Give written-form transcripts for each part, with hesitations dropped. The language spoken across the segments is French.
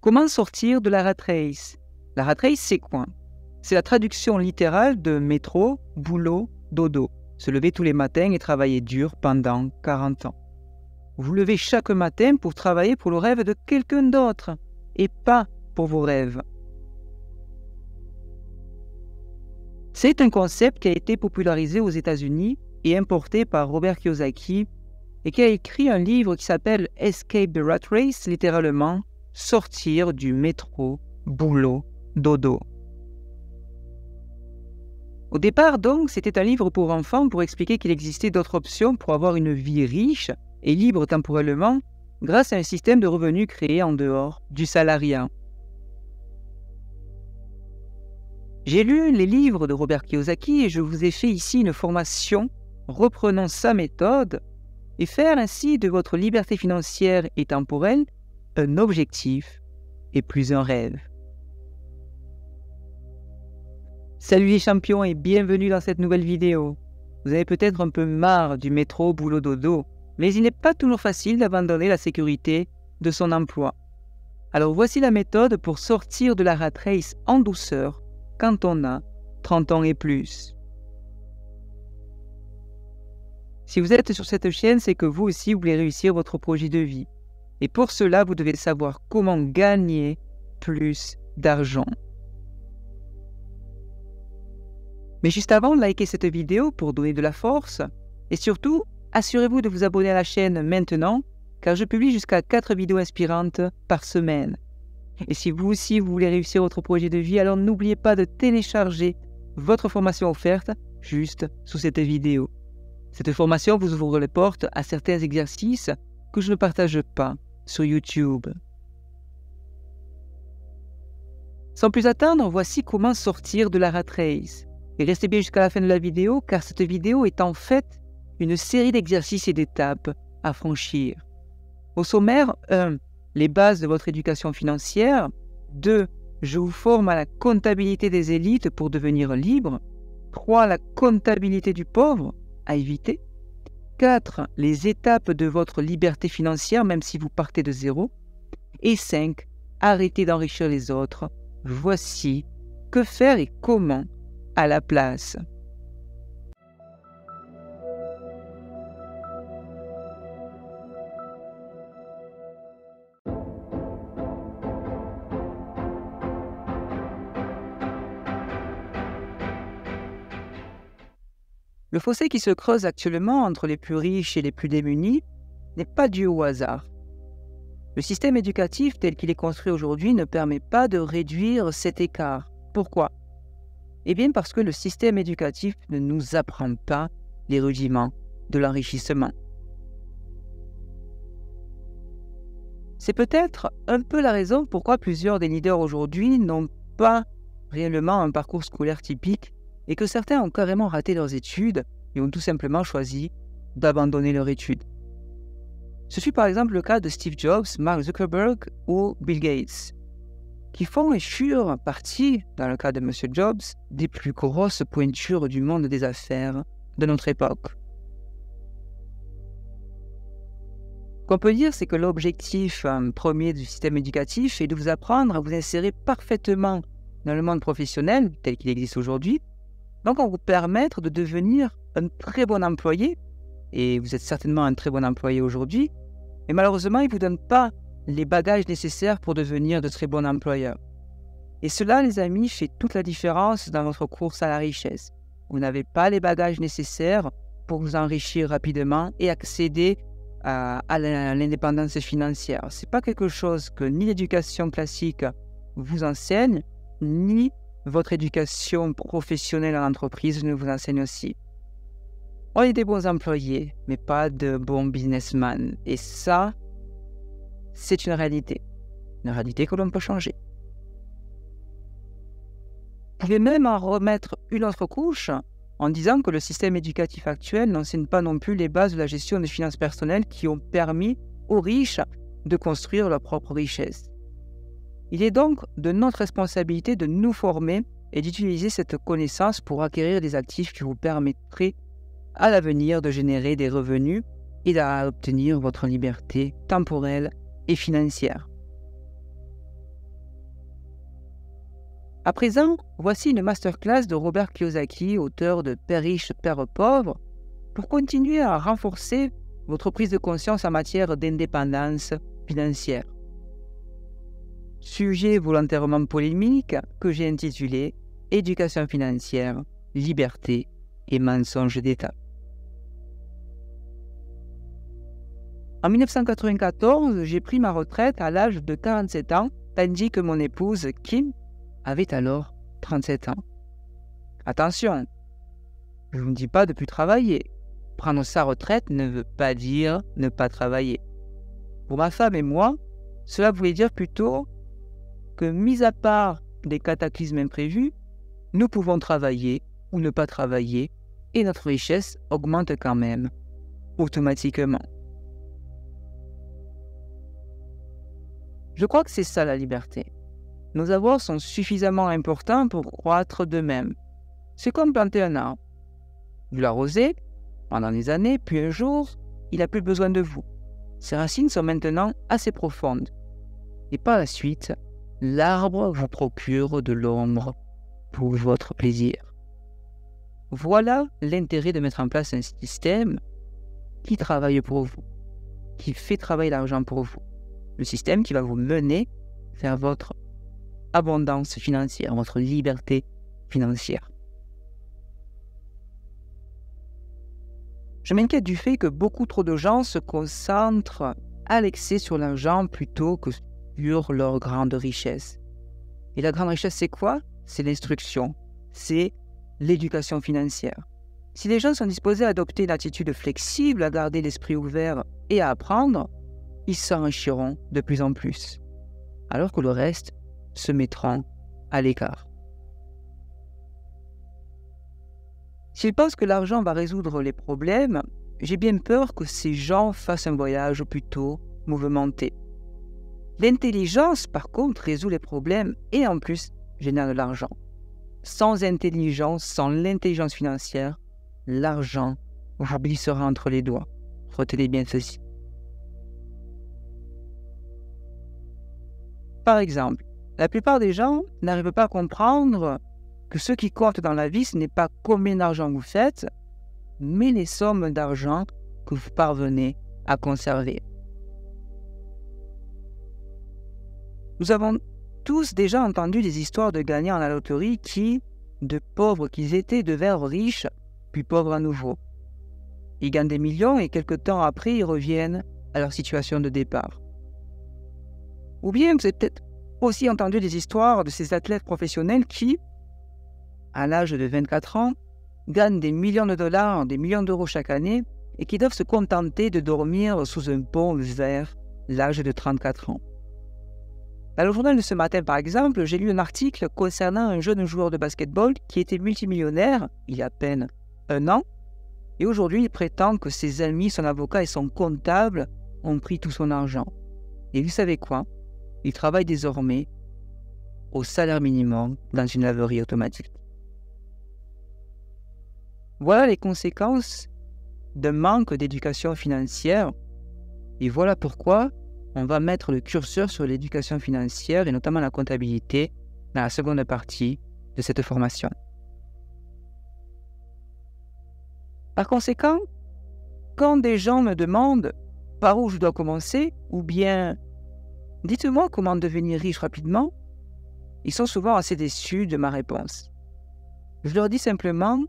Comment sortir de la rat race? La rat race, c'est quoi? C'est la traduction littérale de métro, boulot, dodo. Se lever tous les matins et travailler dur pendant 40 ans. Vous vous levez chaque matin pour travailler pour le rêve de quelqu'un d'autre et pas pour vos rêves. C'est un concept qui a été popularisé aux États-Unis et importé par Robert Kiyosaki et qui a écrit un livre qui s'appelle Escape the Rat Race, littéralement « Sortir du métro, boulot, dodo ». Au départ donc, c'était un livre pour enfants pour expliquer qu'il existait d'autres options pour avoir une vie riche et libre temporellement grâce à un système de revenus créé en dehors du salariat. J'ai lu les livres de Robert Kiyosaki et je vous ai fait ici une formation reprenant sa méthode et faire ainsi de votre liberté financière et temporelle un objectif et plus un rêve. Salut les champions et bienvenue dans cette nouvelle vidéo. Vous avez peut-être un peu marre du métro boulot dodo, mais il n'est pas toujours facile d'abandonner la sécurité de son emploi. Alors voici la méthode pour sortir de la rat race en douceur quand on a 30 ans et plus. Si vous êtes sur cette chaîne, c'est que vous aussi voulez réussir votre projet de vie. Et pour cela, vous devez savoir comment gagner plus d'argent. Mais juste avant, likez cette vidéo pour donner de la force. Et surtout, assurez-vous de vous abonner à la chaîne maintenant, car je publie jusqu'à 4 vidéos inspirantes par semaine. Et si vous aussi vous voulez réussir votre projet de vie, alors n'oubliez pas de télécharger votre formation offerte juste sous cette vidéo. Cette formation vous ouvre les portes à certains exercices que je ne partage pas sur YouTube. Sans plus attendre, voici comment sortir de la rat race. Et restez bien jusqu'à la fin de la vidéo, car cette vidéo est en fait une série d'exercices et d'étapes à franchir. Au sommaire, 1. Les bases de votre éducation financière. 2. Je vous forme à la comptabilité des élites pour devenir libre. 3. La comptabilité du pauvre, à éviter. 4. Les étapes de votre liberté financière, même si vous partez de zéro. Et 5. Arrêtez d'enrichir les autres. Voici que faire et comment à la place. Le fossé qui se creuse actuellement entre les plus riches et les plus démunis n'est pas dû au hasard. Le système éducatif tel qu'il est construit aujourd'hui ne permet pas de réduire cet écart. Pourquoi ? Eh bien parce que le système éducatif ne nous apprend pas les rudiments de l'enrichissement. C'est peut-être un peu la raison pourquoi plusieurs des leaders aujourd'hui n'ont pas réellement un parcours scolaire typique et que certains ont carrément raté leurs études et ont tout simplement choisi d'abandonner leurs études. Ce fut par exemple le cas de Steve Jobs, Mark Zuckerberg ou Bill Gates, qui font et furent partie, dans le cas de M. Jobs, des plus grosses pointures du monde des affaires de notre époque. Ce qu'on peut dire, c'est que l'objectif premier du système éducatif est de vous apprendre à vous insérer parfaitement dans le monde professionnel tel qu'il existe aujourd'hui, donc on va vous permettre de devenir un très bon employé, et vous êtes certainement un très bon employé aujourd'hui, mais malheureusement, il ne vous donne pas les bagages nécessaires pour devenir de très bons employeurs. Et cela, les amis, fait toute la différence dans votre course à la richesse. Vous n'avez pas les bagages nécessaires pour vous enrichir rapidement et accéder à l'indépendance financière. Ce n'est pas quelque chose que ni l'éducation classique vous enseigne, ni votre éducation professionnelle en entreprise ne vous enseigne aussi. On est des bons employés, mais pas de bons businessmen. Et ça, c'est une réalité que l'on peut changer. Vous pouvez même en remettre une autre couche en disant que le système éducatif actuel n'enseigne pas non plus les bases de la gestion des finances personnelles qui ont permis aux riches de construire leur propre richesse. Il est donc de notre responsabilité de nous former et d'utiliser cette connaissance pour acquérir des actifs qui vous permettraient à l'avenir de générer des revenus et d'obtenir votre liberté temporelle et financière. À présent, voici une masterclass de Robert Kiyosaki, auteur de Père riche, Père pauvre, pour continuer à renforcer votre prise de conscience en matière d'indépendance financière. Sujet volontairement polémique que j'ai intitulé « Éducation financière, liberté et mensonges d'État ». En 1994, j'ai pris ma retraite à l'âge de 47 ans, tandis que mon épouse, Kim, avait alors 37 ans. Attention, je ne vous dis pas de plus travailler. Prendre sa retraite ne veut pas dire ne pas travailler. Pour ma femme et moi, cela voulait dire plutôt que, mis à part des cataclysmes imprévus, nous pouvons travailler ou ne pas travailler et notre richesse augmente quand même, automatiquement. Je crois que c'est ça la liberté. Nos avoirs sont suffisamment importants pour croître d'eux-mêmes. C'est comme planter un arbre. Vous l'arrosez pendant des années, puis un jour, il n'a plus besoin de vous. Ses racines sont maintenant assez profondes. Et par la suite, l'arbre vous procure de l'ombre pour votre plaisir. Voilà l'intérêt de mettre en place un système qui travaille pour vous, qui fait travailler l'argent pour vous. Le système qui va vous mener vers votre abondance financière, votre liberté financière. Je m'inquiète du fait que beaucoup trop de gens se concentrent à l'excès sur l'argent plutôt que sur leur grande richesse. Et la grande richesse, c'est quoi? C'est l'instruction, c'est l'éducation financière. Si les gens sont disposés à adopter une attitude flexible, à garder l'esprit ouvert et à apprendre, ils s'enrichiront de plus en plus, alors que le reste se mettront à l'écart. S'ils pensent que l'argent va résoudre les problèmes, j'ai bien peur que ces gens fassent un voyage plutôt mouvementé. L'intelligence, par contre, résout les problèmes et en plus génère de l'argent. Sans intelligence, sans l'intelligence financière, l'argent vous glissera entre les doigts. Retenez bien ceci. Par exemple, la plupart des gens n'arrivent pas à comprendre que ce qui compte dans la vie, ce n'est pas combien d'argent vous faites, mais les sommes d'argent que vous parvenez à conserver. Nous avons tous déjà entendu des histoires de gagnants à la loterie qui, de pauvres qu'ils étaient, devinrent riches, puis pauvres à nouveau. Ils gagnent des millions et quelque temps après, ils reviennent à leur situation de départ. Ou bien vous avez peut-être aussi entendu des histoires de ces athlètes professionnels qui, à l'âge de 24 ans, gagnent des millions de dollars, des millions d'euros chaque année et qui doivent se contenter de dormir sous un pont vers l'âge de 34 ans. Dans le journal de ce matin, par exemple, j'ai lu un article concernant un jeune joueur de basketball qui était multimillionnaire il y a à peine un an et aujourd'hui il prétend que ses amis, son avocat et son comptable ont pris tout son argent. Et vous savez quoi? Il travaille désormais au salaire minimum dans une laverie automatique. Voilà les conséquences d'un manque d'éducation financière et voilà pourquoi on va mettre le curseur sur l'éducation financière et notamment la comptabilité dans la seconde partie de cette formation. Par conséquent, quand des gens me demandent par où je dois commencer ou bien dites-moi comment devenir riche rapidement, ils sont souvent assez déçus de ma réponse. Je leur dis simplement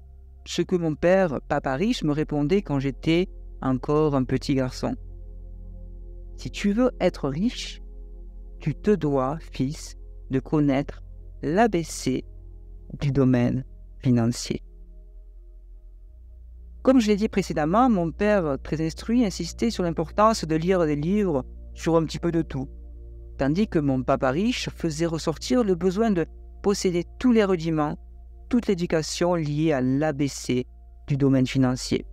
ce que mon père, papa riche, me répondait quand j'étais encore un petit garçon. Si tu veux être riche, tu te dois, fils, de connaître l'ABC du domaine financier. Comme je l'ai dit précédemment, mon père, très instruit, insistait sur l'importance de lire des livres sur un petit peu de tout, tandis que mon papa riche faisait ressortir le besoin de posséder tous les rudiments, toute l'éducation liée à l'ABC du domaine financier.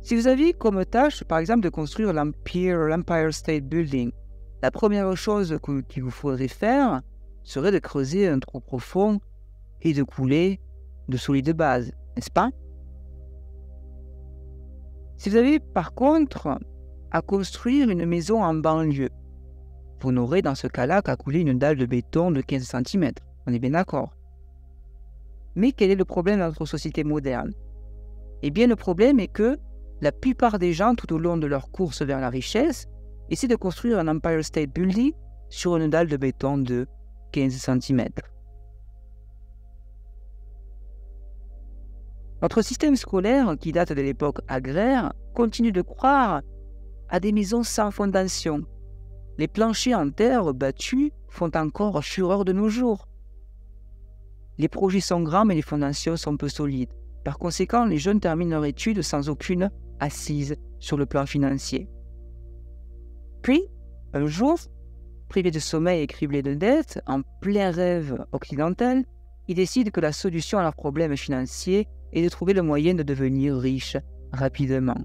Si vous aviez comme tâche, par exemple, de construire l'Empire State Building, la première chose qu'il vous faudrait faire serait de creuser un trou profond et de couler de solides bases, n'est-ce pas? Si vous avez par contre à construire une maison en banlieue, vous n'aurez dans ce cas-là qu'à couler une dalle de béton de 15 cm. On est bien d'accord. Mais quel est le problème dans notre société moderne? Eh bien, le problème est que la plupart des gens, tout au long de leur course vers la richesse, essaient de construire un Empire State Building sur une dalle de béton de 15 cm. Notre système scolaire, qui date de l'époque agraire, continue de croire à des maisons sans fondation. Les planchers en terre battus font encore fureur de nos jours. Les projets sont grands, mais les fondations sont peu solides. Par conséquent, les jeunes terminent leur étude sans aucune assise sur le plan financier. Puis, un jour, privé de sommeil et criblé de dettes, en plein rêve occidental, ils décident que la solution à leurs problèmes financiers est de trouver le moyen de devenir riches rapidement.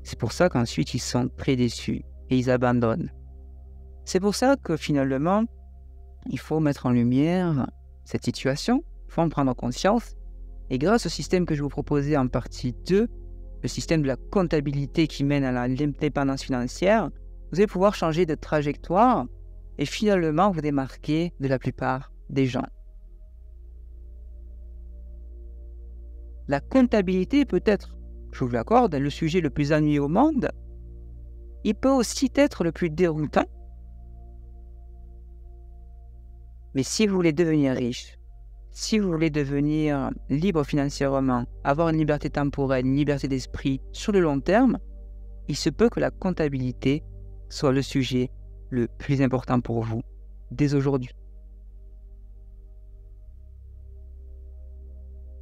C'est pour ça qu'ensuite ils sont très déçus et ils abandonnent. C'est pour ça que finalement, il faut mettre en lumière cette situation, il faut en prendre conscience. Et grâce au système que je vous proposais en partie 2, le système de la comptabilité qui mène à l'indépendance financière, vous allez pouvoir changer de trajectoire et finalement vous démarquer de la plupart des gens. La comptabilité peut être, je vous l'accorde, le sujet le plus ennuyeux au monde. Il peut aussi être le plus déroutant. Mais si vous voulez devenir riche, si vous voulez devenir libre financièrement, avoir une liberté temporelle, une liberté d'esprit sur le long terme, il se peut que la comptabilité soit le sujet le plus important pour vous dès aujourd'hui.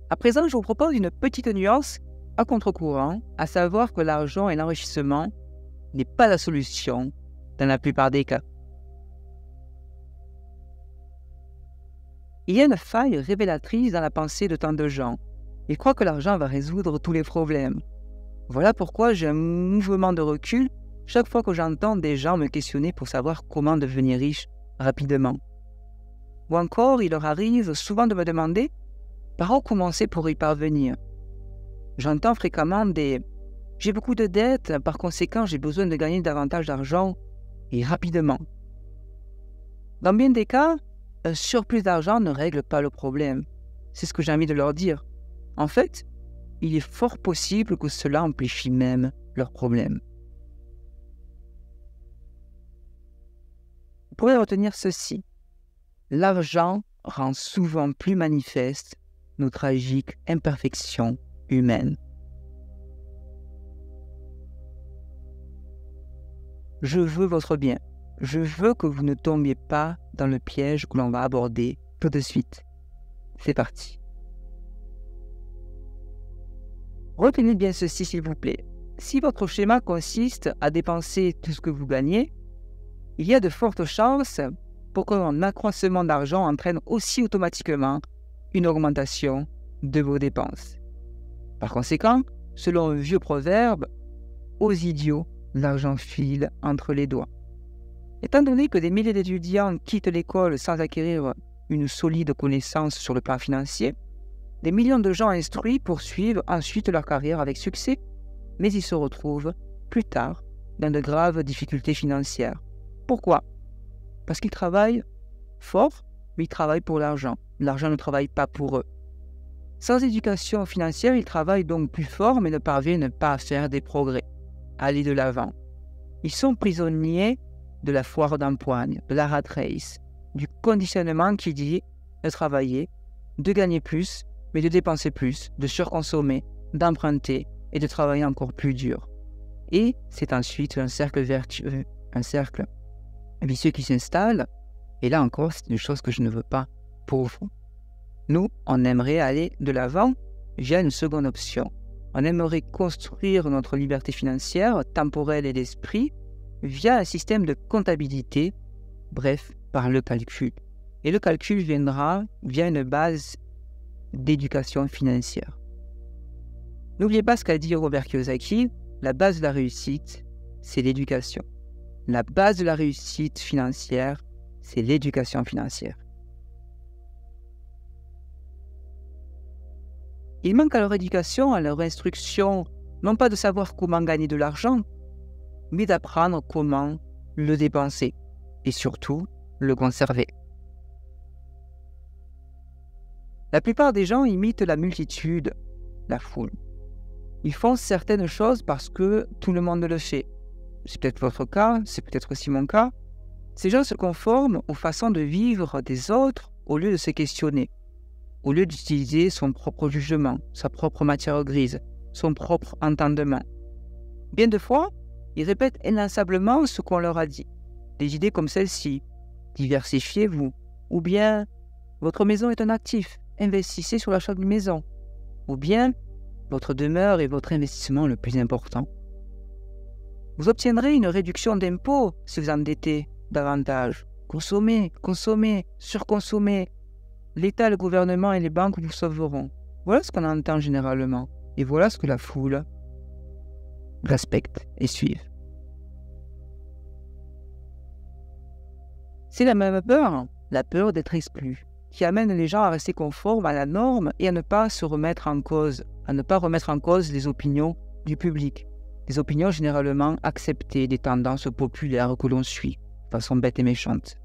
À présent, je vous propose une petite nuance à contre-courant, à savoir que l'argent et l'enrichissement n'est pas la solution dans la plupart des cas. Il y a une faille révélatrice dans la pensée de tant de gens. Ils croient que l'argent va résoudre tous les problèmes. Voilà pourquoi j'ai un mouvement de recul chaque fois que j'entends des gens me questionner pour savoir comment devenir riche rapidement. Ou encore, il leur arrive souvent de me demander par où commencer pour y parvenir. J'entends fréquemment des « j'ai beaucoup de dettes, par conséquent j'ai besoin de gagner davantage d'argent et rapidement ». Dans bien des cas, un surplus d'argent ne règle pas le problème. C'est ce que j'ai envie de leur dire. En fait, il est fort possible que cela amplifie même leurs problèmes. Vous pourrez retenir ceci. L'argent rend souvent plus manifeste nos tragiques imperfections humaines. Je veux votre bien. Je veux que vous ne tombiez pas dans le piège que l'on va aborder tout de suite. C'est parti. Retenez bien ceci s'il vous plaît. Si votre schéma consiste à dépenser tout ce que vous gagnez, il y a de fortes chances pour qu'un accroissement d'argent entraîne aussi automatiquement une augmentation de vos dépenses. Par conséquent, selon un vieux proverbe, aux idiots, l'argent file entre les doigts. Étant donné que des milliers d'étudiants quittent l'école sans acquérir une solide connaissance sur le plan financier, des millions de gens instruits poursuivent ensuite leur carrière avec succès, mais ils se retrouvent plus tard dans de graves difficultés financières. Pourquoi? Parce qu'ils travaillent fort, mais ils travaillent pour l'argent. L'argent ne travaille pas pour eux. Sans éducation financière, ils travaillent donc plus fort, mais ne parviennent pas à faire des progrès, à aller de l'avant. Ils sont prisonniers de la foire d'empoigne, de la rat race, du conditionnement qui dit de travailler, de gagner plus, mais de dépenser plus, de surconsommer, d'emprunter et de travailler encore plus dur. Et c'est ensuite un cercle vertueux, un cercle vicieux qui s'installe. Et là encore, c'est une chose que je ne veux pas pour vous. Nous, on aimerait aller de l'avant via une seconde option. On aimerait construire notre liberté financière, temporelle et d'esprit, via un système de comptabilité, bref, par le calcul. Et le calcul viendra via une base d'éducation financière. N'oubliez pas ce qu'a dit Robert Kiyosaki, la base de la réussite, c'est l'éducation. La base de la réussite financière, c'est l'éducation financière. Il manque à leur éducation, à leur instruction, non pas de savoir comment gagner de l'argent, mais d'apprendre comment le dépenser et surtout le conserver. La plupart des gens imitent la multitude, la foule. Ils font certaines choses parce que tout le monde le fait. C'est peut-être votre cas, c'est peut-être aussi mon cas. Ces gens se conforment aux façons de vivre des autres au lieu de se questionner, au lieu d'utiliser son propre jugement, sa propre matière grise, son propre entendement. Bien de fois, ils répètent inlassablement ce qu'on leur a dit. Des idées comme celle-ci: diversifiez-vous, ou bien votre maison est un actif, investissez sur l'achat d'une maison, ou bien votre demeure est votre investissement le plus important. Vous obtiendrez une réduction d'impôts si vous endettez davantage. Consommez, consommez, surconsommez. L'État, le gouvernement et les banques vous sauveront. Voilà ce qu'on entend généralement. Et voilà ce que la foule respecte et suit. C'est la même peur, la peur d'être exclu, qui amène les gens à rester conformes à la norme et à ne pas se remettre en cause, à ne pas remettre en cause les opinions du public, des opinions généralement acceptées, des tendances populaires que l'on suit, de façon bête et méchante.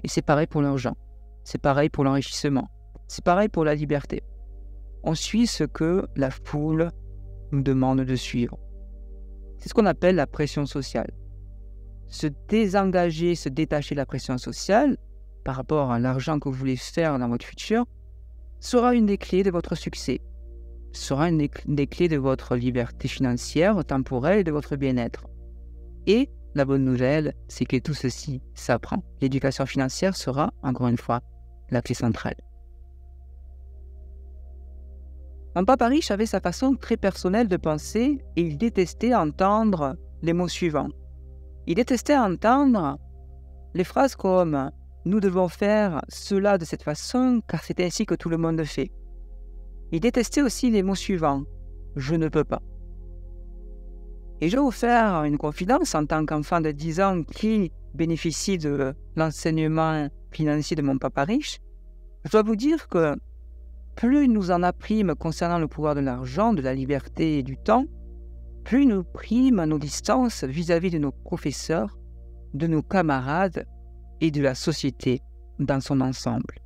Et c'est pareil pour l'argent, c'est pareil pour l'enrichissement, c'est pareil pour la liberté. On suit ce que la foule nous demande de suivre. C'est ce qu'on appelle la pression sociale. Se désengager, se détacher de la pression sociale par rapport à l'argent que vous voulez faire dans votre futur sera une des clés de votre succès, sera une des clés de votre liberté financière, temporelle et de votre bien-être. Et la bonne nouvelle, c'est que tout ceci s'apprend. L'éducation financière sera, encore une fois, la clé centrale. Mon papa riche avait sa façon très personnelle de penser et il détestait entendre les mots suivants. Il détestait entendre les phrases comme « nous devons faire cela de cette façon car c'est ainsi que tout le monde le fait ». Il détestait aussi les mots suivants « je ne peux pas ». Et je vais vous faire une confidence en tant qu'enfant de 10 ans qui bénéficie de l'enseignement financier de mon papa riche. Je dois vous dire que plus nous en apprîmes concernant le pouvoir de l'argent, de la liberté et du temps, plus nous prîmes nos distances vis-à-vis de nos professeurs, de nos camarades et de la société dans son ensemble.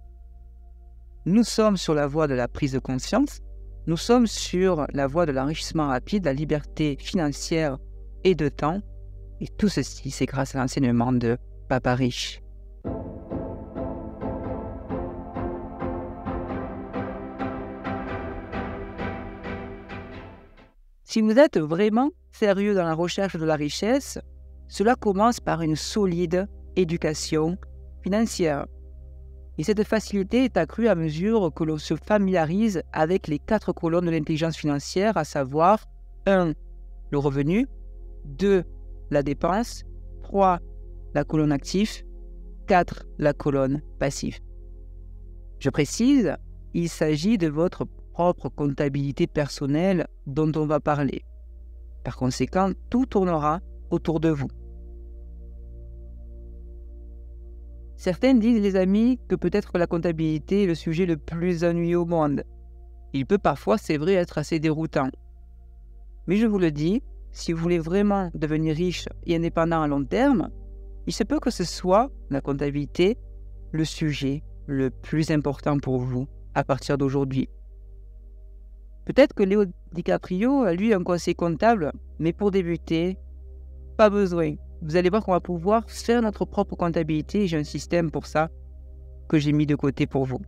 Nous sommes sur la voie de la prise de conscience, nous sommes sur la voie de l'enrichissement rapide, de la liberté financière et de temps, et tout ceci, c'est grâce à l'enseignement de Papa Riche. Si vous êtes vraiment sérieux dans la recherche de la richesse, cela commence par une solide éducation financière. Et cette facilité est accrue à mesure que l'on se familiarise avec les 4 colonnes de l'intelligence financière, à savoir 1. Le revenu, 2. La dépense, 3. La colonne actif, 4. La colonne passif. Je précise, il s'agit de votre propre comptabilité personnelle dont on va parler. Par conséquent, tout tournera autour de vous. Certains disent, les amis, que peut-être la comptabilité est le sujet le plus ennuyeux au monde. Il peut parfois, c'est vrai, être assez déroutant. Mais je vous le dis, si vous voulez vraiment devenir riche et indépendant à long terme, il se peut que ce soit, la comptabilité, le sujet le plus important pour vous à partir d'aujourd'hui. Peut-être que Léo DiCaprio a lui un conseil comptable, mais pour débuter, pas besoin. Vous allez voir qu'on va pouvoir faire notre propre comptabilité et j'ai un système pour ça que j'ai mis de côté pour vous.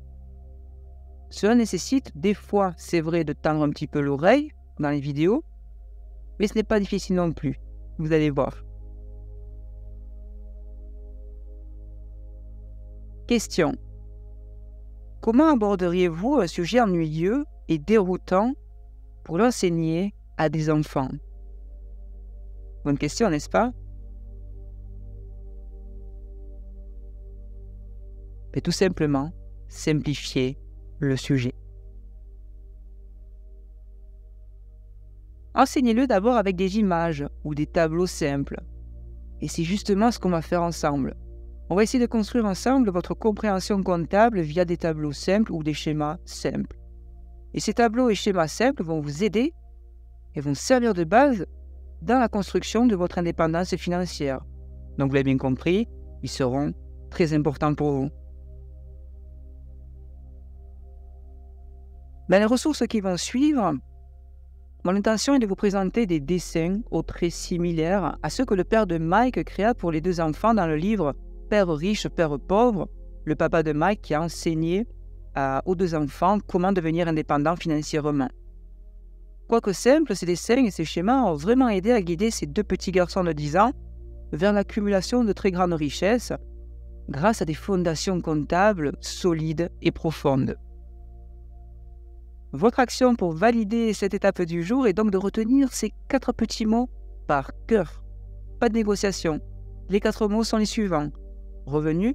Cela nécessite des fois, c'est vrai, de tendre un petit peu l'oreille dans les vidéos, mais ce n'est pas difficile non plus. Vous allez voir. Question. Comment aborderiez-vous un sujet ennuyeux et déroutant pour l'enseigner à des enfants? Bonne question, n'est-ce pas? Mais tout simplement, simplifier le sujet. Enseignez-le d'abord avec des images ou des tableaux simples. Et c'est justement ce qu'on va faire ensemble. On va essayer de construire ensemble votre compréhension comptable via des tableaux simples ou des schémas simples. Et ces tableaux et schémas simples vont vous aider et vont servir de base dans la construction de votre indépendance financière. Donc vous l'avez bien compris, ils seront très importants pour vous. Dans les ressources qui vont suivre, mon intention est de vous présenter des dessins aux traits similaires à ceux que le père de Mike créa pour les 2 enfants dans le livre « Père riche, père pauvre », le papa de Mike qui a enseigné aux 2 enfants comment devenir indépendants financièrement. Quoique simples, ces dessins et ces schémas ont vraiment aidé à guider ces 2 petits garçons de 10 ans vers l'accumulation de très grandes richesses grâce à des fondations comptables solides et profondes. Votre action pour valider cette étape du jour est donc de retenir ces 4 petits mots par cœur. Pas de négociation. Les 4 mots sont les suivants: revenus,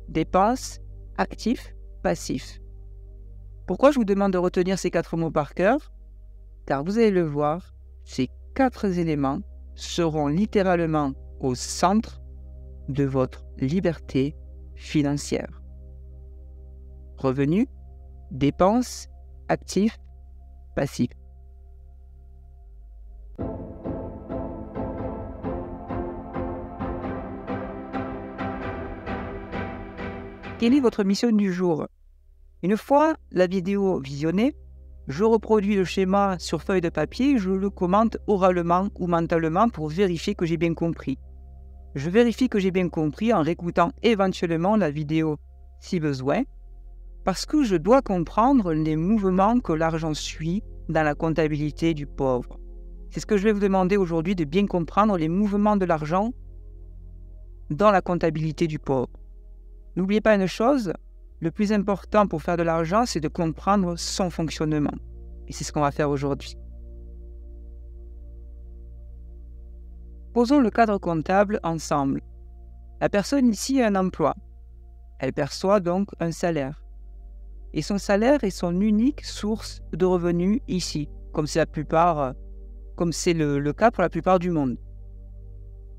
dépenses, actifs, passifs. Pourquoi je vous demande de retenir ces 4 mots par cœur? Car vous allez le voir, ces 4 éléments seront littéralement au centre de votre liberté financière. Revenus, dépenses, actifs, passifs. Quelle est votre mission du jour? Une fois la vidéo visionnée, je reproduis le schéma sur feuille de papier et je le commente oralement ou mentalement pour vérifier que j'ai bien compris. Je vérifie que j'ai bien compris en réécoutant éventuellement la vidéo si besoin, parce que je dois comprendre les mouvements que l'argent suit dans la comptabilité du pauvre. C'est ce que je vais vous demander aujourd'hui, de bien comprendre les mouvements de l'argent dans la comptabilité du pauvre. N'oubliez pas une chose, le plus important pour faire de l'argent, c'est de comprendre son fonctionnement. Et c'est ce qu'on va faire aujourd'hui. Posons le cadre comptable ensemble. La personne ici a un emploi. Elle perçoit donc un salaire. Et son salaire est son unique source de revenus ici, comme c'est le cas pour la plupart du monde.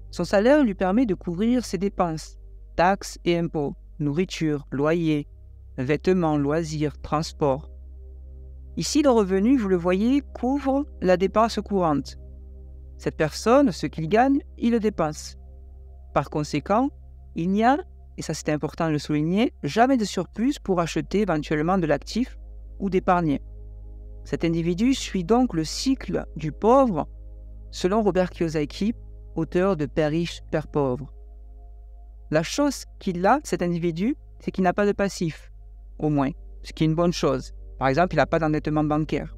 Son salaire lui permet de couvrir ses dépenses, taxes et impôts, nourriture, loyer, vêtements, loisirs, transport. Ici, le revenu, vous le voyez, couvre la dépense courante. Cette personne, ce qu'il gagne, il le dépense. Par conséquent, il n'y a, et ça c'est important de le souligner, jamais de surplus pour acheter éventuellement de l'actif ou d'épargner. Cet individu suit donc le cycle du pauvre, selon Robert Kiyosaki, auteur de Père riche, Père pauvre. La chose qu'il a, cet individu, c'est qu'il n'a pas de passif, au moins, ce qui est une bonne chose. Par exemple, il n'a pas d'endettement bancaire.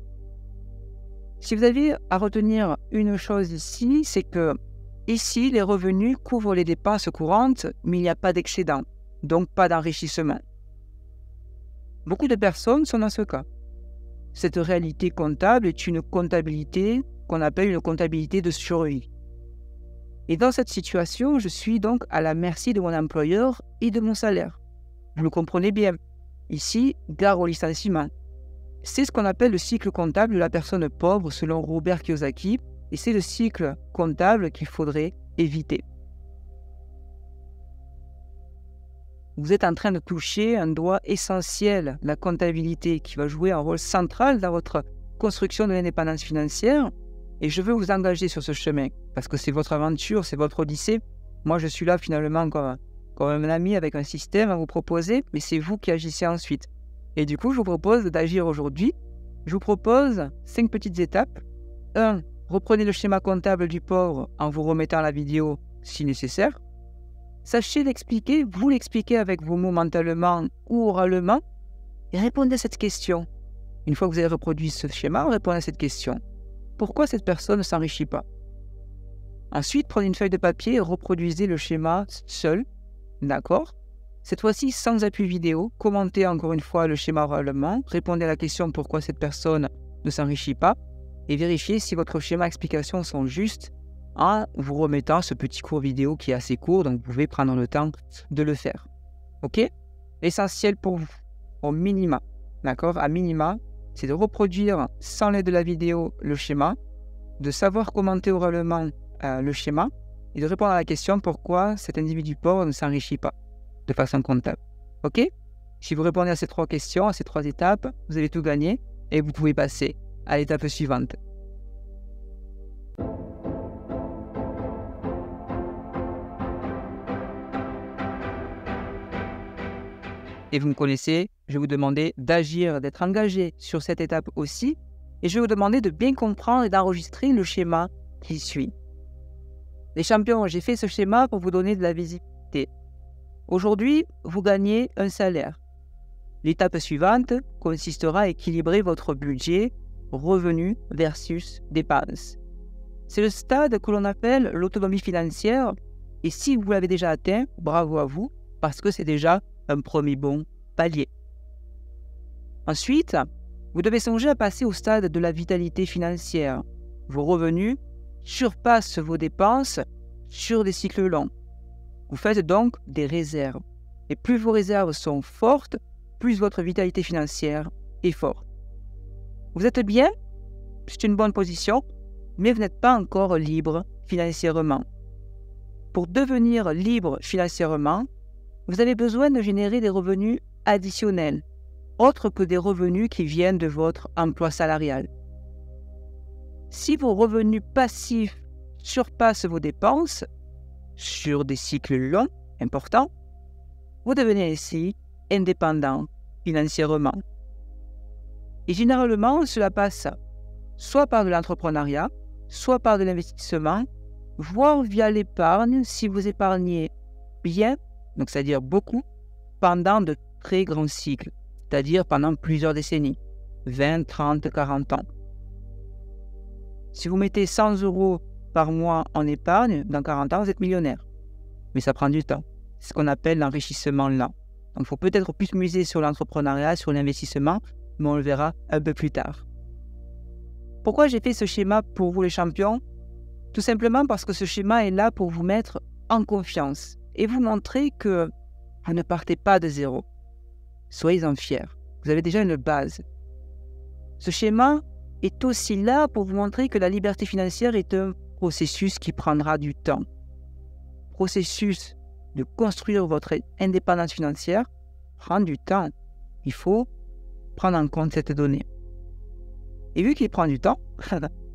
Si vous avez à retenir une chose ici, c'est que ici, les revenus couvrent les dépenses courantes, mais il n'y a pas d'excédent, donc pas d'enrichissement. Beaucoup de personnes sont dans ce cas. Cette réalité comptable est une comptabilité qu'on appelle une comptabilité de survie. Et dans cette situation, je suis donc à la merci de mon employeur et de mon salaire. Vous le comprenez bien. Ici, gare au licenciement. C'est ce qu'on appelle le cycle comptable de la personne pauvre selon Robert Kiyosaki, et c'est le cycle comptable qu'il faudrait éviter. Vous êtes en train de toucher un doigt essentiel, la comptabilité, qui va jouer un rôle central dans votre construction de l'indépendance financière. Et je veux vous engager sur ce chemin, parce que c'est votre aventure, c'est votre odyssée. Moi, je suis là finalement comme un ami avec un système à vous proposer, mais c'est vous qui agissez ensuite. Et du coup, je vous propose d'agir aujourd'hui. Je vous propose 5 petites étapes. 1. Reprenez le schéma comptable du pauvre en vous remettant la vidéo si nécessaire. Sachez l'expliquer, vous l'expliquez avec vos mots mentalement ou oralement, et répondez à cette question. Une fois que vous avez reproduit ce schéma, répondez à cette question. Pourquoi cette personne ne s'enrichit pas? Ensuite, prenez une feuille de papier et reproduisez le schéma seul. D'accord? Cette fois-ci, sans appui vidéo, commentez encore une fois le schéma oralement, répondez à la question pourquoi cette personne ne s'enrichit pas, et vérifiez si votre schéma explication sont justes en vous remettant ce petit cours vidéo qui est assez court, donc vous pouvez prendre le temps de le faire. Ok? L'essentiel pour vous, au minima, d'accord? À minima, c'est de reproduire sans l'aide de la vidéo le schéma, de savoir commenter oralement le schéma et de répondre à la question pourquoi cet individu pauvre ne s'enrichit pas de façon comptable. Ok? Si vous répondez à ces 3 questions, à ces 3 étapes, vous avez tout gagné et vous pouvez passer à l'étape suivante. Et vous me connaissez, je vais vous demander d'agir, d'être engagé sur cette étape aussi. Et je vais vous demander de bien comprendre et d'enregistrer le schéma qui suit. Les champions, j'ai fait ce schéma pour vous donner de la visibilité. Aujourd'hui, vous gagnez un salaire. L'étape suivante consistera à équilibrer votre budget, revenus versus dépenses. C'est le stade que l'on appelle l'autonomie financière. Et si vous l'avez déjà atteint, bravo à vous, parce que c'est déjà un premier bon palier. Ensuite, vous devez songer à passer au stade de la vitalité financière. Vos revenus surpassent vos dépenses sur des cycles longs. Vous faites donc des réserves. Et plus vos réserves sont fortes, plus votre vitalité financière est forte. Vous êtes bien, c'est une bonne position, mais vous n'êtes pas encore libre financièrement. Pour devenir libre financièrement, vous avez besoin de générer des revenus additionnels, autres que des revenus qui viennent de votre emploi salarial. Si vos revenus passifs surpassent vos dépenses sur des cycles longs importants, vous devenez ainsi indépendant financièrement. Et généralement, cela passe soit par de l'entrepreneuriat, soit par de l'investissement, voire via l'épargne si vous épargnez bien, donc c'est-à-dire beaucoup, pendant de très grands cycles, c'est-à-dire pendant plusieurs décennies, 20, 30, 40 ans. Si vous mettez 100 € par mois en épargne, dans 40 ans, vous êtes millionnaire. Mais ça prend du temps. C'est ce qu'on appelle l'enrichissement lent. Donc il faut peut-être plus miser sur l'entrepreneuriat, sur l'investissement, mais on le verra un peu plus tard. Pourquoi j'ai fait ce schéma pour vous les champions ? Tout simplement parce que ce schéma est là pour vous mettre en confiance et vous montrer que vous ne partez pas de zéro. Soyez-en fiers. Vous avez déjà une base. Ce schéma est aussi là pour vous montrer que la liberté financière est un processus qui prendra du temps. Processus de construire votre indépendance financière prend du temps. Il faut prendre en compte cette donnée. Et vu qu'il prend du temps,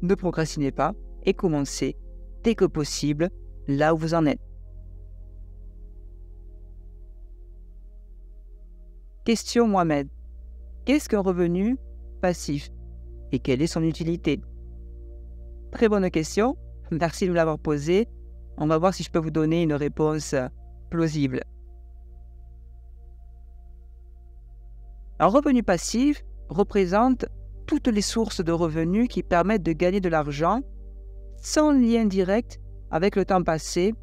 ne procrastinez pas et commencez dès que possible là où vous en êtes. Question Mohamed. Qu'est-ce qu'un revenu passif et quelle est son utilité? Très bonne question. Merci de me l'avoir posée. On va voir si je peux vous donner une réponse plausible. Un revenu passif représente toutes les sources de revenus qui permettent de gagner de l'argent sans lien direct avec le temps passé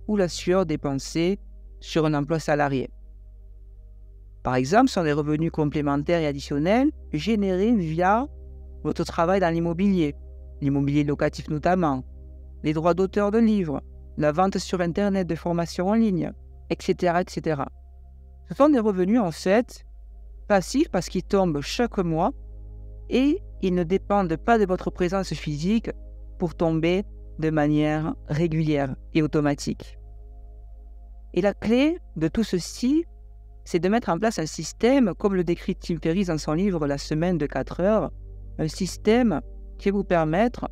ou la sueur dépensée sur un emploi salarié. Par exemple, ce sont des revenus complémentaires et additionnels générés via votre travail dans l'immobilier locatif notamment, les droits d'auteur de livres, la vente sur Internet de formations en ligne, etc., etc. Ce sont des revenus en fait passifs parce qu'ils tombent chaque mois et ils ne dépendent pas de votre présence physique pour tomber de manière régulière et automatique. Et la clé de tout ceci, c'est de mettre en place un système, comme le décrit Tim Ferriss dans son livre La semaine de 4 heures, un système qui va vous permettre,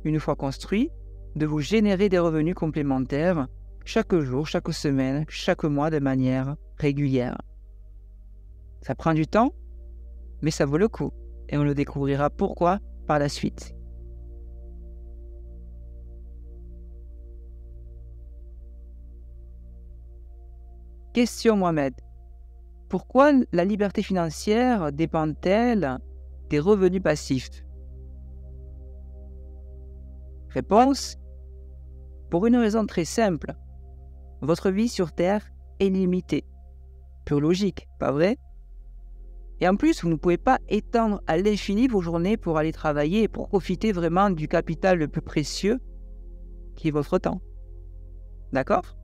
une fois construit, de vous générer des revenus complémentaires chaque jour, chaque semaine, chaque mois de manière régulière. Ça prend du temps, mais ça vaut le coup. Et on le découvrira pourquoi par la suite. Question Mohamed. Pourquoi la liberté financière dépend-elle des revenus passifs? Réponse. Pour une raison très simple. Votre vie sur Terre est limitée. Pure logique, pas vrai? Et en plus, vous ne pouvez pas étendre à l'infini vos journées pour aller travailler et pour profiter vraiment du capital le plus précieux, qui est votre temps. D'accord?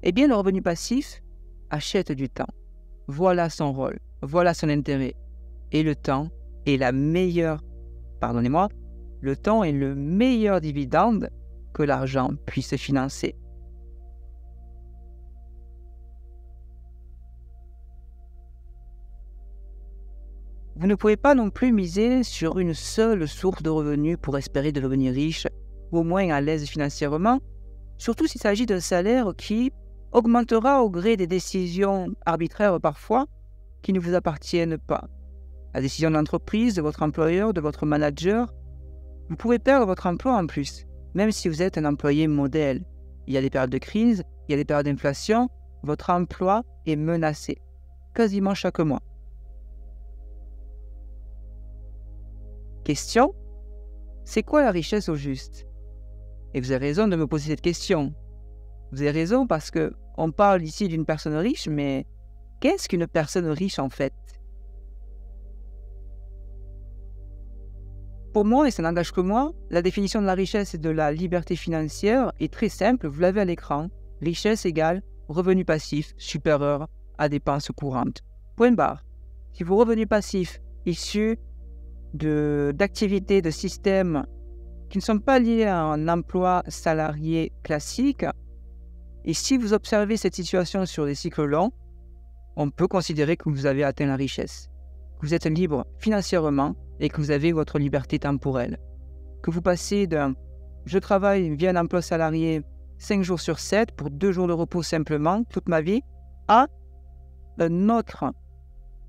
Eh bien, le revenu passif achète du temps. Voilà son rôle, voilà son intérêt. Et le temps est le temps est le meilleur dividende que l'argent puisse financer. Vous ne pouvez pas non plus miser sur une seule source de revenus pour espérer devenir riche, ou au moins à l'aise financièrement, surtout s'il s'agit d'un salaire qui augmentera au gré des décisions arbitraires parfois qui ne vous appartiennent pas. La décision de l'entreprise, de votre employeur, de votre manager. Vous pouvez perdre votre emploi en plus, même si vous êtes un employé modèle. Il y a des périodes de crise, il y a des périodes d'inflation, votre emploi est menacé, quasiment chaque mois. Question, c'est quoi la richesse au juste? Et vous avez raison de me poser cette question. Vous avez raison parce qu'on parle ici d'une personne riche, mais qu'est-ce qu'une personne riche en fait? Pour moi, et ça n'engage que moi, la définition de la richesse et de la liberté financière est très simple, vous l'avez à l'écran. Richesse égale revenu passif supérieur à dépenses courantes. Point barre. Si vos revenus passifs issus d'activités, de systèmes qui ne sont pas liés à un emploi salarié classique, et si vous observez cette situation sur des cycles longs, on peut considérer que vous avez atteint la richesse, que vous êtes libre financièrement et que vous avez votre liberté temporelle. Que vous passez d'un « je travaille via un emploi salarié 5 jours sur 7 pour 2 jours de repos simplement toute ma vie » à un autre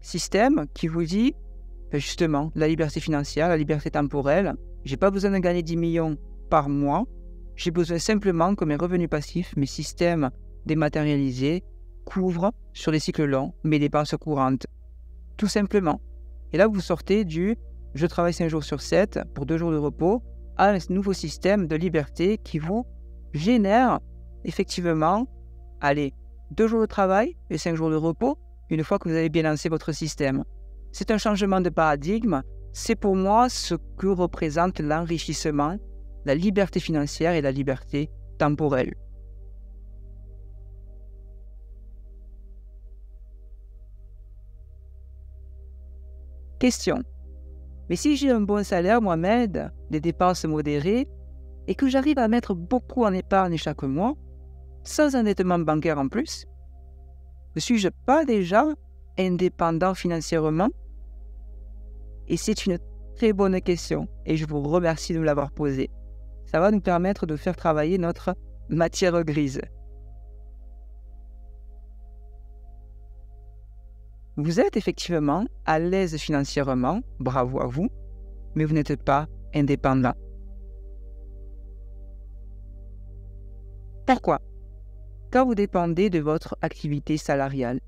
système qui vous dit justement la liberté financière, la liberté temporelle. J'ai pas besoin de gagner 10 millions par mois. J'ai besoin simplement que mes revenus passifs, mes systèmes dématérialisés couvrent sur les cycles longs mes dépenses courantes. Tout simplement. Et là, vous sortez du « je travaille 5 jours sur 7 pour 2 jours de repos » à un nouveau système de liberté qui vous génère effectivement, 2 jours de travail et 5 jours de repos une fois que vous avez bien lancé votre système. C'est un changement de paradigme. C'est pour moi ce que représente l'enrichissement, la liberté financière et la liberté temporelle. Question. Mais si j'ai un bon salaire, Mohamed, des dépenses modérées, et que j'arrive à mettre beaucoup en épargne chaque mois, sans endettement bancaire en plus, ne suis-je pas déjà indépendant financièrement? Et c'est une très bonne question, et je vous remercie de me l'avoir posée. Ça va nous permettre de faire travailler notre matière grise. Vous êtes effectivement à l'aise financièrement, bravo à vous, mais vous n'êtes pas indépendant. Pourquoi? Car vous dépendez de votre activité salariale.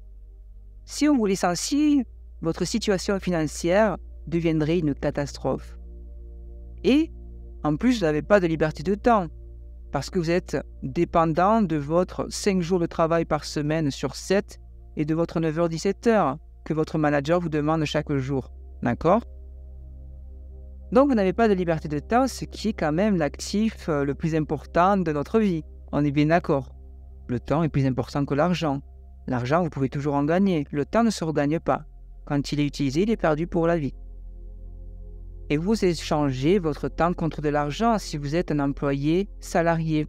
Si on vous licencie, votre situation financière deviendrait une catastrophe. Et, en plus, vous n'avez pas de liberté de temps, parce que vous êtes dépendant de votre 5 jours de travail par semaine sur 7 et de votre 9h-17h que votre manager vous demande chaque jour. D'accord? Donc, vous n'avez pas de liberté de temps, ce qui est quand même l'actif le plus important de notre vie. On est bien d'accord. Le temps est plus important que l'argent. L'argent, vous pouvez toujours en gagner. Le temps ne se regagne pas. Quand il est utilisé, il est perdu pour la vie. Et vous échangez votre temps contre de l'argent si vous êtes un employé salarié.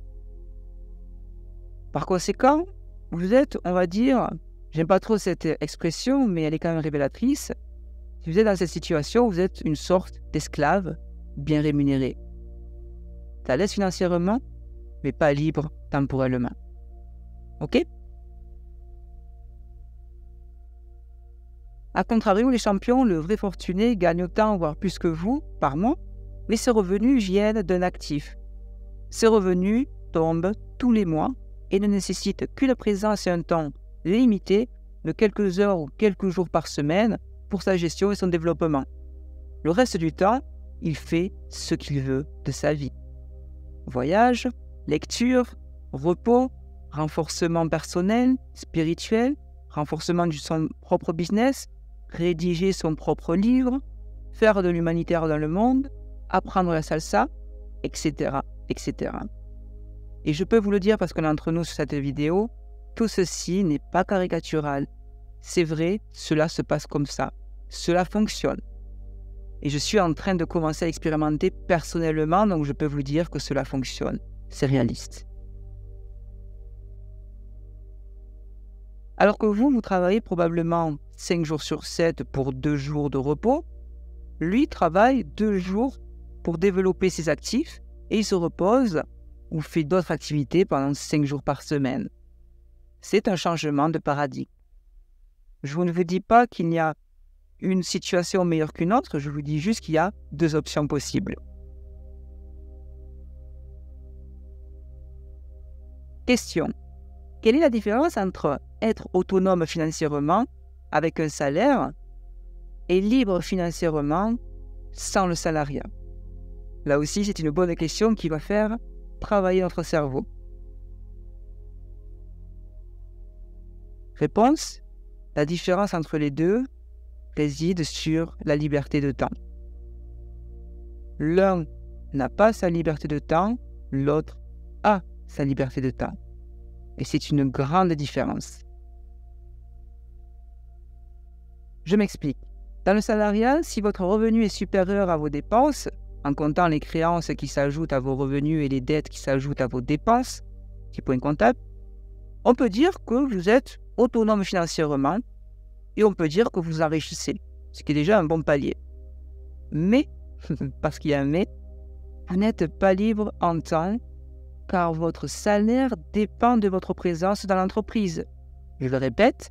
Par conséquent, vous êtes, on va dire, j'aime pas trop cette expression, mais elle est quand même révélatrice. Si vous êtes dans cette situation, vous êtes une sorte d'esclave bien rémunéré. Ça laisse financièrement, mais pas libre temporellement. Ok? A contrario, les champions, le vrai fortuné, gagnent autant, voire plus que vous, par mois, mais ces revenus viennent d'un actif. Ces revenus tombent tous les mois et ne nécessitent qu'une présence et un temps limité de quelques heures ou quelques jours par semaine pour sa gestion et son développement. Le reste du temps, il fait ce qu'il veut de sa vie. Voyage, lecture, repos, renforcement personnel, spirituel, renforcement de son propre business, rédiger son propre livre, faire de l'humanitaire dans le monde, apprendre la salsa, etc., etc. Et je peux vous le dire parce qu'on est entre nous sur cette vidéo, tout ceci n'est pas caricatural. C'est vrai, cela se passe comme ça. Cela fonctionne. Et je suis en train de commencer à expérimenter personnellement, donc je peux vous dire que cela fonctionne. C'est réaliste. Alors que vous travaillez probablement 5 jours sur 7 pour 2 jours de repos, lui travaille 2 jours pour développer ses actifs et il se repose ou fait d'autres activités pendant 5 jours par semaine. C'est un changement de paradigme. Je ne vous dis pas qu'il y a une situation meilleure qu'une autre, je vous dis juste qu'il y a deux options possibles. Question. Quelle est la différence entre être autonome financièrement avec un salaire et libre financièrement sans le salariat? Là aussi, c'est une bonne question qui va faire travailler notre cerveau. Réponse. La différence entre les deux réside sur la liberté de temps. L'un n'a pas sa liberté de temps, l'autre a sa liberté de temps. Et c'est une grande différence. Je m'explique. Dans le salariat, si votre revenu est supérieur à vos dépenses, en comptant les créances qui s'ajoutent à vos revenus et les dettes qui s'ajoutent à vos dépenses, petit point comptable, on peut dire que vous êtes autonome financièrement et on peut dire que vous enrichissez, ce qui est déjà un bon palier. Mais, parce qu'il y a un mais, vous n'êtes pas libre en temps car votre salaire dépend de votre présence dans l'entreprise. Je le répète,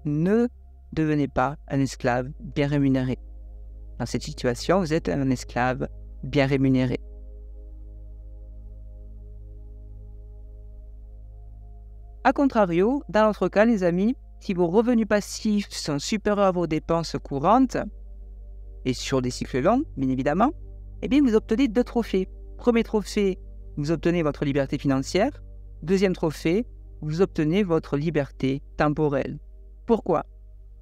ne devenez pas un esclave bien rémunéré. Dans cette situation, vous êtes un esclave bien rémunéré. A contrario, dans notre cas, les amis, si vos revenus passifs sont supérieurs à vos dépenses courantes, et sur des cycles longs, bien évidemment, eh bien, vous obtenez deux trophées. Premier trophée, vous obtenez votre liberté financière. Deuxième trophée, vous obtenez votre liberté temporelle. Pourquoi?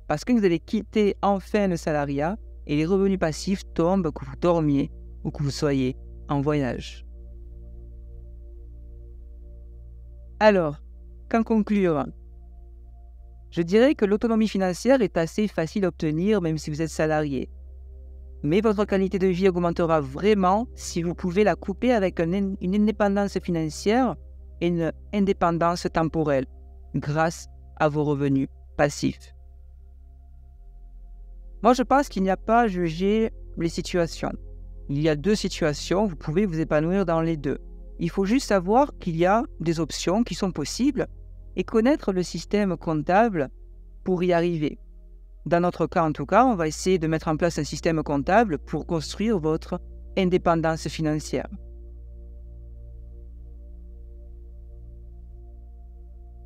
Parce que vous allez quitter enfin le salariat et les revenus passifs tombent que vous dormiez ou que vous soyez en voyage. Alors, qu'en conclure? Je dirais que l'autonomie financière est assez facile à obtenir même si vous êtes salarié. Mais votre qualité de vie augmentera vraiment si vous pouvez la couper avec une indépendance financière et une indépendance temporelle grâce à vos revenus passifs. Moi, je pense qu'il n'y a pas à juger les situations. Il y a deux situations, vous pouvez vous épanouir dans les deux. Il faut juste savoir qu'il y a des options qui sont possibles et connaître le système comptable pour y arriver. Dans notre cas, en tout cas, on va essayer de mettre en place un système comptable pour construire votre indépendance financière.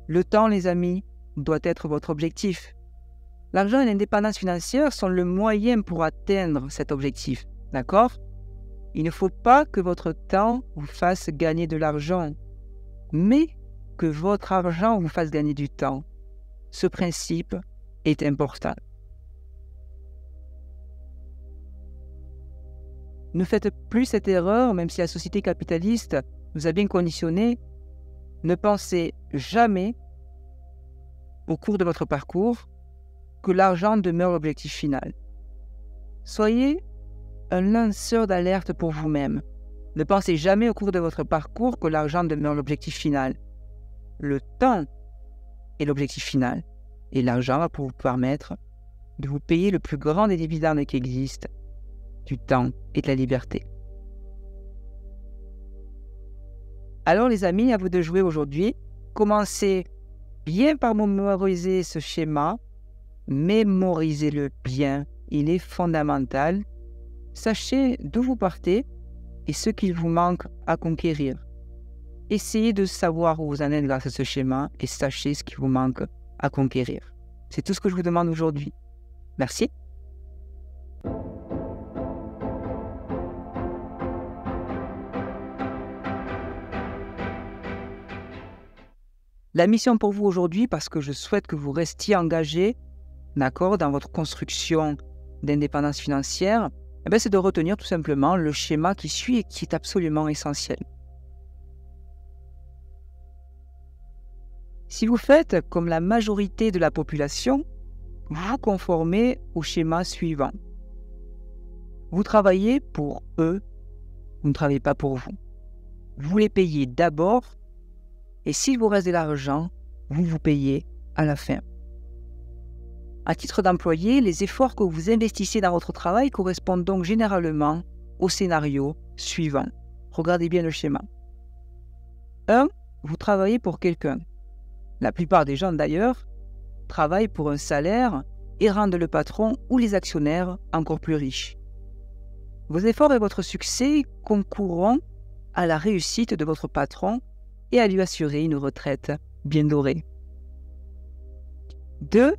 Le temps, les amis, doit être votre objectif. L'argent et l'indépendance financière sont le moyen pour atteindre cet objectif, d'accord? Il ne faut pas que votre temps vous fasse gagner de l'argent, mais que votre argent vous fasse gagner du temps. Ce principe est important. Ne faites plus cette erreur, même si la société capitaliste vous a bien conditionné. Ne pensez jamais, au cours de votre parcours, que l'argent demeure l'objectif final. Soyez un lanceur d'alerte pour vous-même. Ne pensez jamais au cours de votre parcours que l'argent demeure l'objectif final. Le temps est l'objectif final. Et l'argent va vous permettre de vous payer le plus grand des dividendes qui existent, du temps et de la liberté. Alors les amis, à vous de jouer aujourd'hui. Commencez bien par mémoriser ce schéma. Mémorisez-le bien, il est fondamental. Sachez d'où vous partez et ce qu'il vous manque à conquérir. Essayez de savoir où vous en êtes grâce à ce schéma et sachez ce qui vous manque à conquérir. C'est tout ce que je vous demande aujourd'hui. Merci. La mission pour vous aujourd'hui, parce que je souhaite que vous restiez engagés, d'accord, dans votre construction d'indépendance financière, c'est de retenir tout simplement le schéma qui suit et qui est absolument essentiel. Si vous faites comme la majorité de la population, vous vous conformez au schéma suivant. Vous travaillez pour eux, vous ne travaillez pas pour vous. Vous les payez d'abord et s'il vous reste de l'argent, vous vous payez à la fin. À titre d'employé, les efforts que vous investissez dans votre travail correspondent donc généralement au scénario suivant. Regardez bien le schéma. 1. Vous travaillez pour quelqu'un. La plupart des gens d'ailleurs travaillent pour un salaire et rendent le patron ou les actionnaires encore plus riches. Vos efforts et votre succès concourront à la réussite de votre patron et à lui assurer une retraite bien dorée. 2.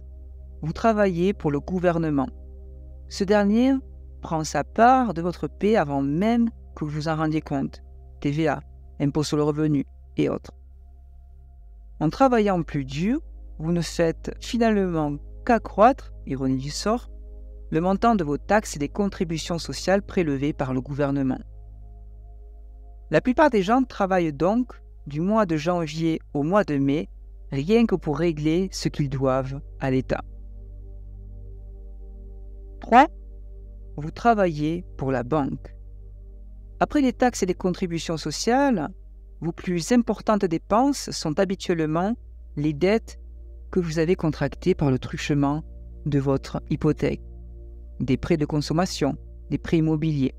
Vous travaillez pour le gouvernement. Ce dernier prend sa part de votre paie avant même que vous vous en rendiez compte. TVA, impôt sur le revenu et autres. En travaillant plus dur, vous ne faites finalement qu'accroître, ironie du sort, le montant de vos taxes et des contributions sociales prélevées par le gouvernement. La plupart des gens travaillent donc du mois de janvier au mois de mai, rien que pour régler ce qu'ils doivent à l'État. 3. Vous travaillez pour la banque. Après les taxes et les contributions sociales, vos plus importantes dépenses sont habituellement les dettes que vous avez contractées par le truchement de votre hypothèque, des prêts de consommation, des prêts immobiliers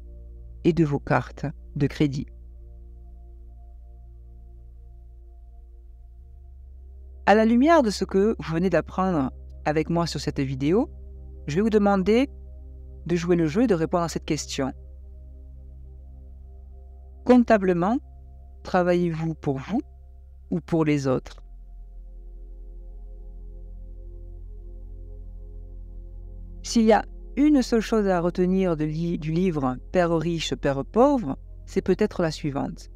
et de vos cartes de crédit. À la lumière de ce que vous venez d'apprendre avec moi sur cette vidéo, je vais vous demander de jouer le jeu et de répondre à cette question. Comptablement, travaillez-vous pour vous ou pour les autres? S'il y a une seule chose à retenir du livre « Père riche, Père pauvre », c'est peut-être la suivante.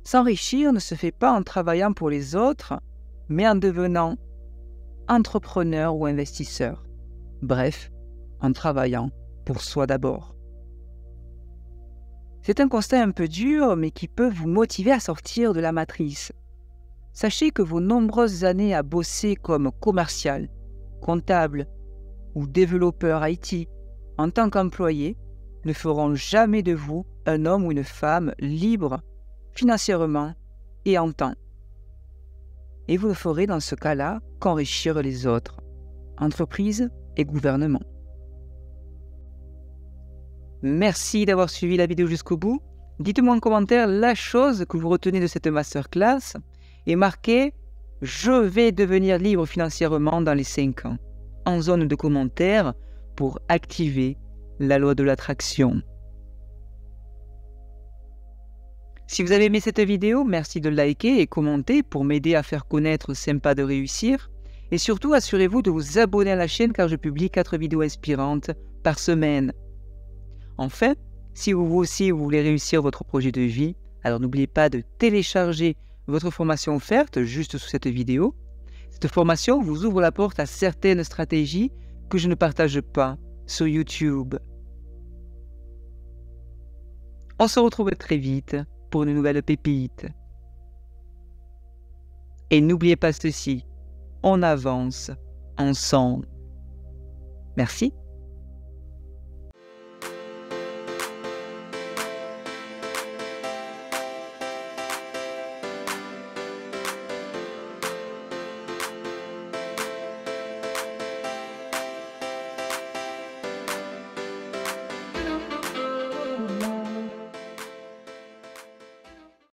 S'enrichir ne se fait pas en travaillant pour les autres, mais en devenant entrepreneur ou investisseur. Bref, en travaillant pour soi d'abord. C'est un constat un peu dur, mais qui peut vous motiver à sortir de la matrice. Sachez que vos nombreuses années à bosser comme commercial, comptable ou développeur IT en tant qu'employé ne feront jamais de vous un homme ou une femme libre financièrement et en temps. Et vous ne ferez dans ce cas-là qu'enrichir les autres, entreprises et gouvernements. Merci d'avoir suivi la vidéo jusqu'au bout. Dites-moi en commentaire la chose que vous retenez de cette masterclass et marquez « Je vais devenir libre financièrement dans les 5 ans » en zone de commentaires pour activer la loi de l'attraction. Si vous avez aimé cette vidéo, merci de liker et commenter pour m'aider à faire connaître Sympa de réussir. Et surtout, assurez-vous de vous abonner à la chaîne car je publie 4 vidéos inspirantes par semaine. Enfin, si vous aussi vous voulez réussir votre projet de vie, alors n'oubliez pas de télécharger votre formation offerte juste sous cette vidéo. Cette formation vous ouvre la porte à certaines stratégies que je ne partage pas sur YouTube. On se retrouve très vite pour une nouvelle pépite. Et n'oubliez pas ceci, on avance ensemble. Merci.